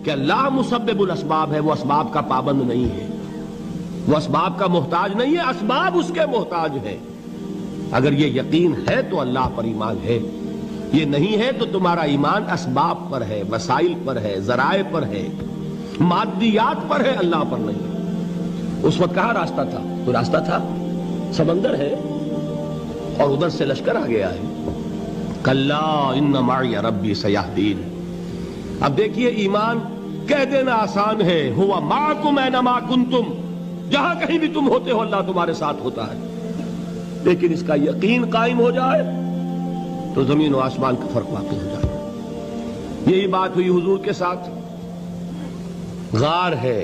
کہ اللہ مسبب الاسباب ہے، وہ اسباب کا پابند نہیں ہے، وہ اسباب کا محتاج نہیں ہے، اسباب اس کے محتاج ہیں۔ اگر یہ یقین ہے تو اللہ پر ایمان ہے، یہ نہیں ہے تو تمہارا ایمان اسباب پر ہے، وسائل پر ہے، ذرائع پر ہے، مادیات پر ہے، اللہ پر نہیں۔ اس وقت کہاں راستہ تھا؟ کوئی راستہ تھا؟ سمندر ہے اور ادھر سے لشکر آ گیا ہے۔ کلا ان معی ربی سیہدین۔ اب دیکھیے ایمان کہہ دینا آسان ہے، ہوا معکم اینما کنتم، جہاں کہیں بھی تم ہوتے ہو اللہ تمہارے ساتھ ہوتا ہے، لیکن اس کا یقین قائم ہو جائے تو زمین و آسمان کا فرق واقع ہو جائے۔ یہی بات ہوئی حضور کے ساتھ۔ غار ہے،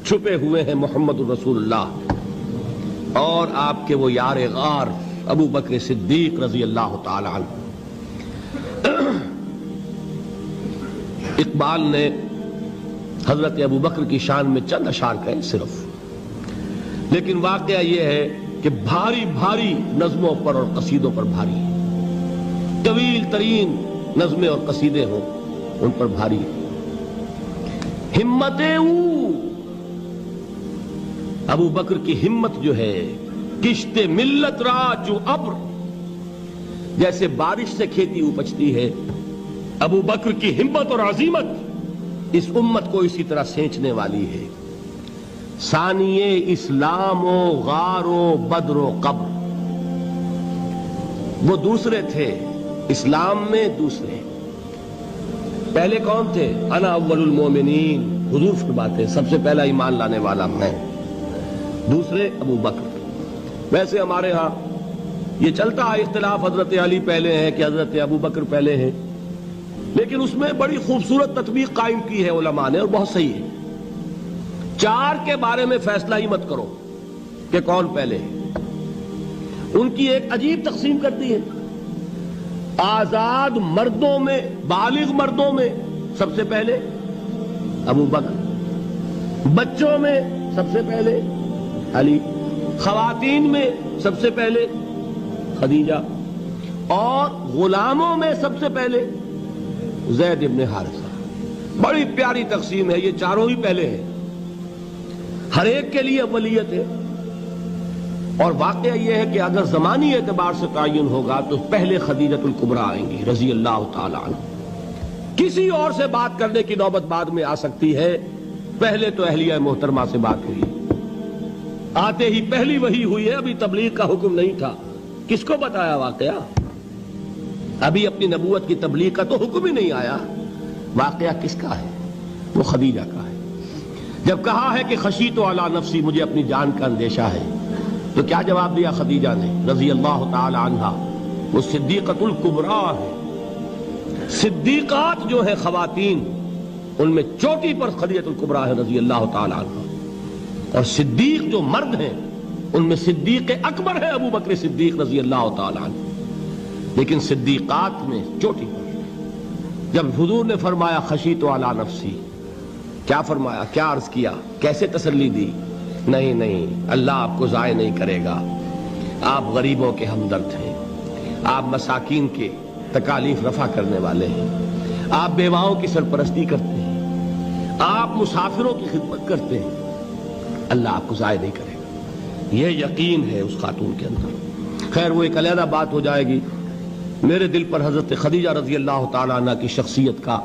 چھپے ہوئے ہیں محمد الرسول اللہ اور آپ کے وہ یار غار ابو بکر صدیق رضی اللہ تعالی عنہ۔ اقبال نے حضرت ابو بکر کی شان میں چند اشعار کہے صرف، لیکن واقعہ یہ ہے کہ بھاری بھاری نظموں پر اور قصیدوں پر بھاری، طویل ترین نظمیں اور قصیدے ہوں ان پر بھاری۔ ہمتیں ابو بکر کی ہمت جو ہے، کشت ملت را جو ابر، جیسے بارش سے کھیتی اپجتی ہے، ابو بکر کی ہمت اور عزیمت اس امت کو اسی طرح سینچنے والی ہے۔ ثانیے اسلام و غار و بدر و قبر، وہ دوسرے تھے اسلام میں، دوسرے پہلے کون تھے؟ انا اول المومنین، حضور فرماتے ہیں سب سے پہلا ایمان لانے والا میں، دوسرے ابو بکر۔ ویسے ہمارے ہاں یہ چلتا ہے اختلاف، حضرت علی پہلے ہیں کہ حضرت ابو بکر پہلے ہیں، لیکن اس میں بڑی خوبصورت تطبیق قائم کی ہے علماء نے اور بہت صحیح ہے۔ چار کے بارے میں فیصلہ ہی مت کرو کہ کون پہلے ہے، ان کی ایک عجیب تقسیم کرتی ہے۔ آزاد مردوں میں، بالغ مردوں میں سب سے پہلے ابو بکر، بچوں میں سب سے پہلے علی، خواتین میں سب سے پہلے خدیجہ، اور غلاموں میں سب سے پہلے زید ابن حارثہ۔ بڑی پیاری تقسیم ہے، یہ چاروں ہی پہلے ہیں، ہر ایک کے لیے اولیت ہے۔ اور واقعہ یہ ہے کہ اگر زمانی اعتبار سے تعین ہوگا تو پہلے خدیجۃ الکبریٰ آئیں گی رضی اللہ تعالی عنہ۔ کسی اور سے بات کرنے کی نوبت بعد میں آ سکتی ہے، پہلے تو اہلیہ محترمہ سے بات ہوئی، آتے ہی پہلی وحی ہوئی ہے، ابھی تبلیغ کا حکم نہیں تھا۔ کس کو بتایا واقعہ؟ ابھی اپنی نبوت کی تبلیغ کا تو حکم ہی نہیں آیا۔ واقعہ کس کا ہے؟ وہ خدیجہ کا ہے۔ جب کہا ہے کہ خشیت علی نفسی، مجھے اپنی جان کا اندیشہ ہے، تو کیا جواب دیا خدیجہ نے رضی اللہ تعالی عنہا؟ وہ صدیقۃ الکبریٰ ہے۔ صدیقات جو ہیں خواتین، ان میں چوٹی پر خدیجۃ الکبریٰ ہے رضی اللہ تعالی عنہا، اور صدیق جو مرد ہیں ان میں صدیق اکبر ہے ابو بکر صدیق رضی اللہ تعالی عنہ، لیکن صدیقات میں چوٹی پر۔ جب حضور نے فرمایا خشیت علی نفسی، کیا فرمایا؟ کیا عرض کیا؟ کیسے تسلی دی؟ نہیں نہیں، اللہ آپ کو ضائع نہیں کرے گا، آپ غریبوں کے ہمدرد ہیں، آپ مساکین کے تکالیف رفع کرنے والے ہیں، آپ بیواؤں کی سرپرستی کرتے ہیں، آپ مسافروں کی خدمت کرتے ہیں، اللہ آپ کو ضائع نہیں کرے گا۔ یہ یقین ہے اس خاتون کے اندر۔ خیر وہ ایک علیحدہ بات ہو جائے گی۔ میرے دل پر حضرت خدیجہ رضی اللہ تعالیٰ عنہ کی شخصیت کا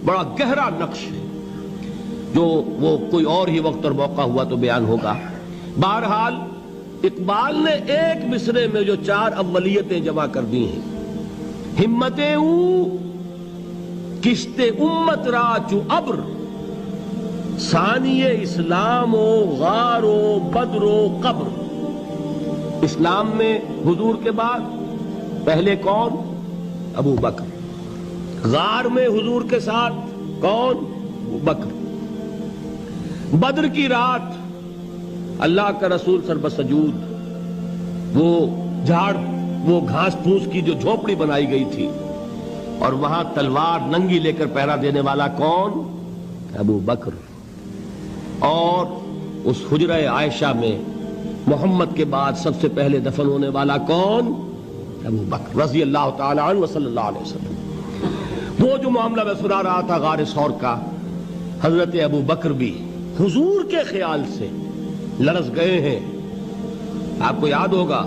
بڑا گہرا نقش ہے، جو وہ کوئی اور ہی وقت اور موقع ہوا تو بیان ہوگا۔ بہرحال اقبال نے ایک مصرے میں جو چار اولیتیں جمع کر دی ہیں، ہمتیں کشت امت را چو ابر، ثانی اسلام و غار و بدر و قبر۔ اسلام میں حضور کے بعد پہلے کون؟ ابو بکر۔ غار میں حضور کے ساتھ کون؟ ابو بکر۔ بدر کی رات اللہ کا رسول سربسجود، وہ جھاڑ، وہ گھاس پھوس کی جو جھونپڑی بنائی گئی تھی، اور وہاں تلوار ننگی لے کر پہرا دینے والا کون؟ ابو بکر۔ اور اس حجرہ عائشہ میں محمد کے بعد سب سے پہلے دفن ہونے والا کون؟ ابو بکر رضی اللہ تعالی عنہ صلی اللہ علیہ وسلم۔ وہ جو معاملہ میں سنا رہا تھا غار ثور کا، حضرت ابو بکر بھی حضور کے خیال سے لرز گئے ہیں. آپ کو یاد ہوگا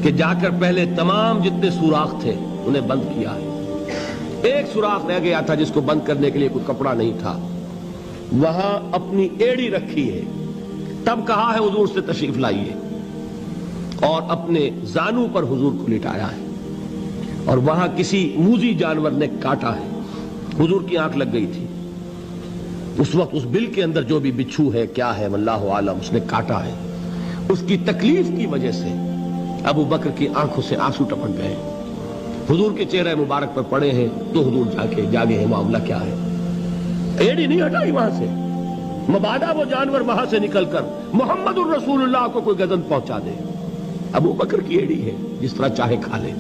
کہ جا کر پہلے تمام جتنے سوراخ تھے انہیں بند کیا ہے. ایک سوراخ رہ گیا تھا جس کو بند کرنے کے لیے کوئی کپڑا نہیں تھا. وہاں اپنی ایڑی رکھی ہے. تب کہا ہے حضور سے تشریف لائیے, اور اپنے زانو پر حضور کو لٹایا ہے. اور وہاں کسی موذی جانور نے کاٹا ہے. حضور کی آنکھ لگ گئی تھی. اس وقت اس بل کے اندر جو بھی بچھو ہے کیا ہے واللہ عالم, اس نے کاٹا ہے. اس کی تکلیف کی وجہ سے ابو بکر کی آنکھوں سے آنسو ٹپک گئے. حضور کے چہرے مبارک پر پڑے ہیں تو حضور جاگے ہیں معاملہ کیا ہے. ایڑی نہیں ہٹائی وہاں سے, مبادا وہ جانور وہاں سے نکل کر محمد الرسول اللہ کو کوئی گزن پہنچا دے. ابو بکر کی ایڑی ہے, جس طرح چاہے کھا لے,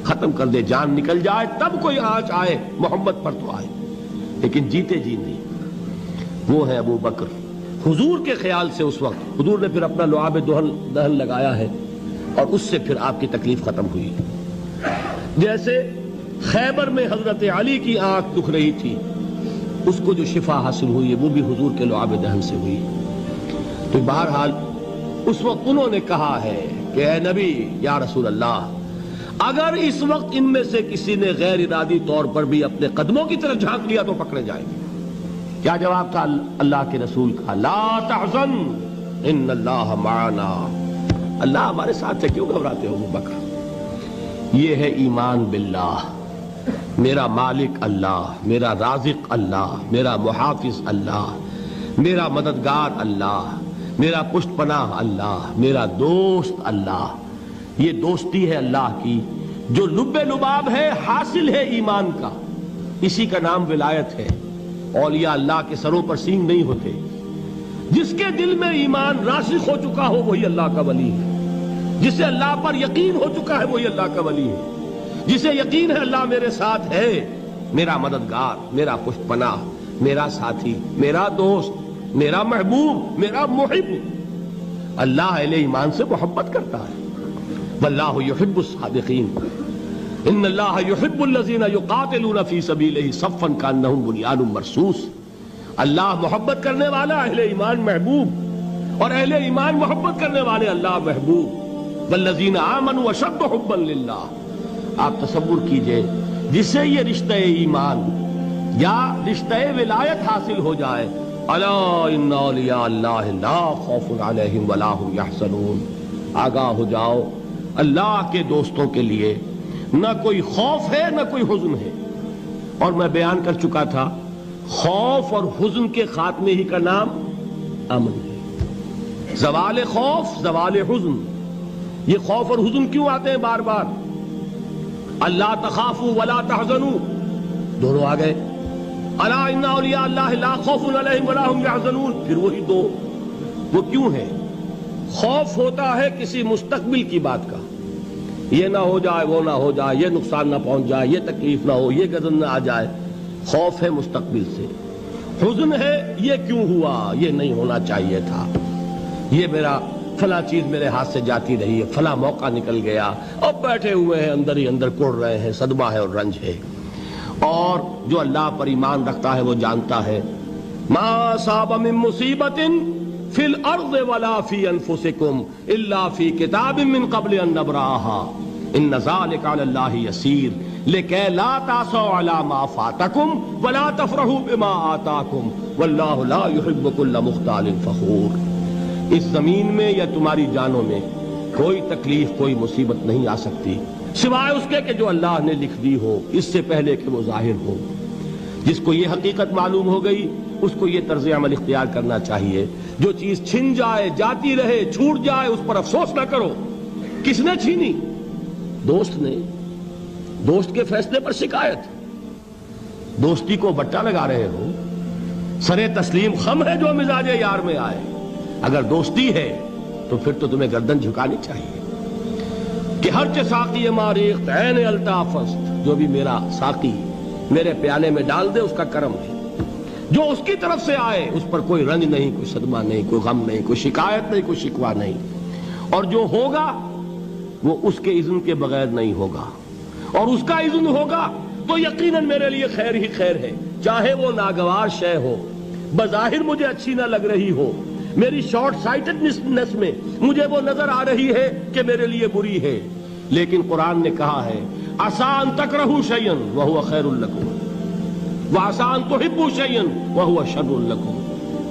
ختم کر دے, جان نکل جائے تب کوئی آنچ آئے محمد پر تو آئے, لیکن جیتے جی نہیں. وہ ہے ابو بکر. حضور کے خیال سے اس وقت حضور نے پھر اپنا لعاب دہن لگایا ہے, اور اس سے پھر آپ کی تکلیف ختم ہوئی. جیسے خیبر میں حضرت علی کی آنکھ دکھ رہی تھی, اس کو جو شفا حاصل ہوئی ہے وہ بھی حضور کے لعاب دہن سے ہوئی. تو بہرحال اس وقت انہوں نے کہا ہے کہ اے نبی یا رسول اللہ, اگر اس وقت ان میں سے کسی نے غیر ارادی طور پر بھی اپنے قدموں کی طرف جھانک لیا تو پکڑے جائیں گے. کیا جواب تھا اللہ کے رسول کا؟ لا تحزن ان اللہ معنا. اللہ ہمارے ساتھ ہے, کیوں گھبراتے ہو ابو بکر؟ یہ ہے ایمان باللہ. میرا مالک اللہ, میرا رازق اللہ, میرا محافظ اللہ, میرا مددگار اللہ, میرا پشت پناہ اللہ, میرا دوست اللہ. یہ دوستی ہے اللہ کی جو لب لباب ہے, حاصل ہے ایمان کا. اسی کا نام ولایت ہے. اولیاء اللہ کے سروں پر سینگ نہیں ہوتے. جس کے دل میں ایمان راسخ ہو چکا ہو وہی اللہ کا ولی ہے. جسے اللہ پر یقین ہو چکا ہے وہی اللہ کا ولی ہے. جسے یقین ہے اللہ میرے ساتھ ہے, میرا مددگار, میرا پشت پناہ, میرا ساتھی, میرا دوست, میرا محبوب, میرا محب. اللہ اہل ایمان سے محبت کرتا ہے. واللہ یحب الصادقین. ان اللہ یحب الذین یقاتلون فی سبیلہ صفا کانہم بنیان مرصوص. اللہ محبت کرنے والا, اہل ایمان محبوب, اور اہل ایمان محبت کرنے والے اللہ محبوب. والذین آمنوا اشد حبا للہ. آپ تصور کیجئے جسے یہ رشتہ ایمان یا رشتہ ولایت حاصل ہو جائے, الا ان اولیاء اللہ لا خوف علیہم ولا هم یحزنون. آگاہ ہو جاؤ, اللہ کے دوستوں کے لیے نہ کوئی خوف ہے نہ کوئی حزن ہے. اور میں بیان کر چکا تھا, خوف اور حزن کے خاتمے ہی کا نام امن ہے. زوال خوف, زوال حزن. یہ خوف اور حزن کیوں آتے ہیں بار بار؟ اللہ تخافوا ولا تحزنوا, دونوں آ گئے. الا ان اولیاء اللہ لا خوف علیہم ولا هم یحزنون, پھر وہی دو. وہ کیوں ہے؟ خوف ہوتا ہے کسی مستقبل کی بات کا, یہ نہ ہو جائے, وہ نہ ہو جائے, یہ نقصان نہ پہنچ جائے, یہ تکلیف نہ ہو, یہ غضب نہ آ جائے. خوف ہے مستقبل سے. حزن ہے یہ کیوں ہوا, یہ نہیں ہونا چاہیے تھا, یہ میرا فلاں چیز میرے ہاتھ سے جاتی رہی ہے, فلاں موقع نکل گیا, اب بیٹھے ہوئے ہیں اندر ہی اندر کڑ رہے ہیں, صدمہ ہے اور رنج ہے. اور جو اللہ پر ایمان رکھتا ہے وہ جانتا ہے ما اصاب من مصیبت فی الارض ولا فی انفسکم الا فی کتاب من قبل ان نبرأها ان ذلک علی اللہ یسیر لکی لا تعصوا علی ما فاتکم ولا تفرحوا بما آتاکم واللہ لا یحب کل مختال فخور. اس زمین میں یا تمہاری جانوں میں کوئی تکلیف, کوئی مصیبت نہیں آ سکتی سوائے اس کے کہ جو اللہ نے لکھ دی ہو, اس سے پہلے کہ وہ ظاہر ہو. جس کو یہ حقیقت معلوم ہو گئی اس کو یہ طرز عمل اختیار کرنا چاہیے. جو چیز چھن جائے, جاتی رہے, چھوٹ جائے, اس پر افسوس نہ کرو. کس نے چھینی؟ دوست نے. دوست کے فیصلے پر شکایت. دوستی کو بٹا لگا رہے ہو, سرے تسلیم خم ہے جو مزاج یار میں آئے. اگر دوستی ہے تو پھر تو تمہیں گردن جھکانی چاہیے کہ ہر چہ ساقی ماریخت عین الطافست, جو بھی میرا ساقی میرے پیالے میں ڈال دے اس کا کرم ہے. جو اس کی طرف سے آئے اس پر کوئی رنج نہیں, کوئی صدمہ نہیں, کوئی غم نہیں, کوئی شکایت نہیں, کوئی شکوہ نہیں. اور جو ہوگا وہ اس کے اذن کے بغیر نہیں ہوگا, اور اس کا اذن ہوگا تو یقیناً میرے لیے خیر ہی خیر ہے, چاہے وہ ناگوار شے ہو, بظاہر مجھے اچھی نہ لگ رہی ہو، میری شارٹ سائٹڈنس میں مجھے وہ نظر آ رہی ہے کہ میرے لیے بری ہے، لیکن قرآن نے کہا ہے عسیٰ ان تکرہوا شیئا وہو خیر لکم وعسیٰ ان تحبوا شیئا وہو شر لکم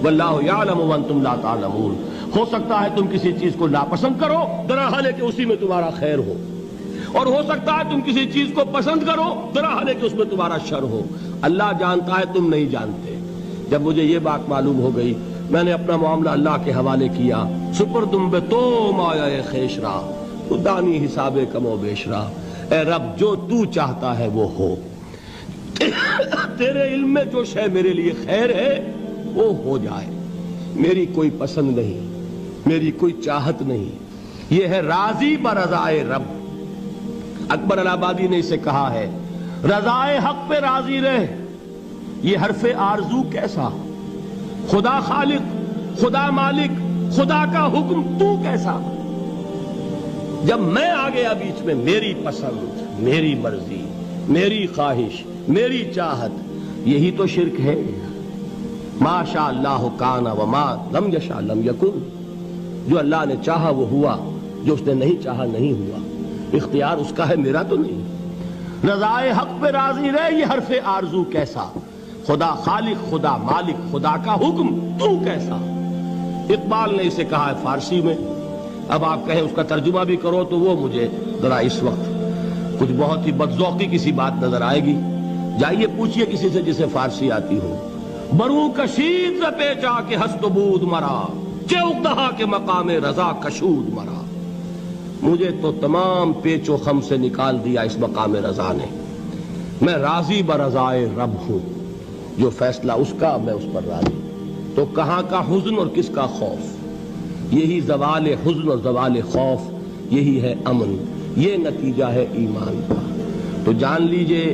واللہ یعلم وانتم لا تعلمون۔ ہو سکتا ہے تم کسی چیز کو ناپسند کرو دراحال کہ اسی میں تمہارا خیر ہو، اور ہو سکتا ہے تم کسی چیز کو پسند کرو دراحال کہ اس میں تمہارا شر ہو۔ اللہ جانتا ہے، تم نہیں جانتے۔ جب مجھے یہ بات معلوم ہو گئی، میں نے اپنا معاملہ اللہ کے حوالے کیا۔ سپردم بے تو مایا خیش را خدانی حساب کم و بیش را، اے رب جو تو چاہتا ہے وہ ہو، تیرے علم میں جو شے میرے لیے خیر ہے وہ ہو جائے، میری کوئی پسند نہیں، میری کوئی چاہت نہیں، یہ ہے راضی برضائے رب۔ اکبر الہآبادی نے اسے کہا ہے رضائے حق پہ راضی رہ، یہ حرف آرزو کیسا، خدا خالق، خدا مالک، خدا کا حکم تو کیسا۔ جب میں آ گیا بیچ میں، میری پسند، میری مرضی، میری خواہش، میری چاہت، یہی تو شرک ہے۔ ما شاء اللہ کان وما لم یشاء لم یکن، جو اللہ نے چاہا وہ ہوا، جو اس نے نہیں چاہا نہیں ہوا، اختیار اس کا ہے، میرا تو نہیں۔ رضائے حق پہ راضی رہے، یہ حرف آرزو کیسا، خدا خالق، خدا مالک، خدا کا حکم تو کیسا۔ اقبال نے اسے کہا ہے فارسی میں، اب آپ کہیں اس کا ترجمہ بھی کرو تو وہ مجھے ذرا اس وقت کچھ بہت ہی بدذوقی کسی بات نظر آئے گی۔ جائیے پوچھئے کسی سے جسے فارسی آتی ہو، بروں کشید ز پیچا کے ہست و بود مرا، چے اقدہا کے مقام رضا کشود مرا۔ مجھے تو تمام پیچ و خم سے نکال دیا اس مقام رضا نے، میں راضی برضائے رب ہوں، جو فیصلہ اس کا میں اس پر راضی۔ تو کہاں کا حزن اور کس کا خوف، یہی زوال حزن اور زوال خوف، یہی ہے امن، یہ نتیجہ ہے ایمان کا۔ تو جان لیجئے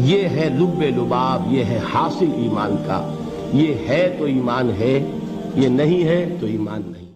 یہ ہے لب لباب، یہ ہے حاصل ایمان کا، یہ ہے تو ایمان ہے، یہ نہیں ہے تو ایمان نہیں۔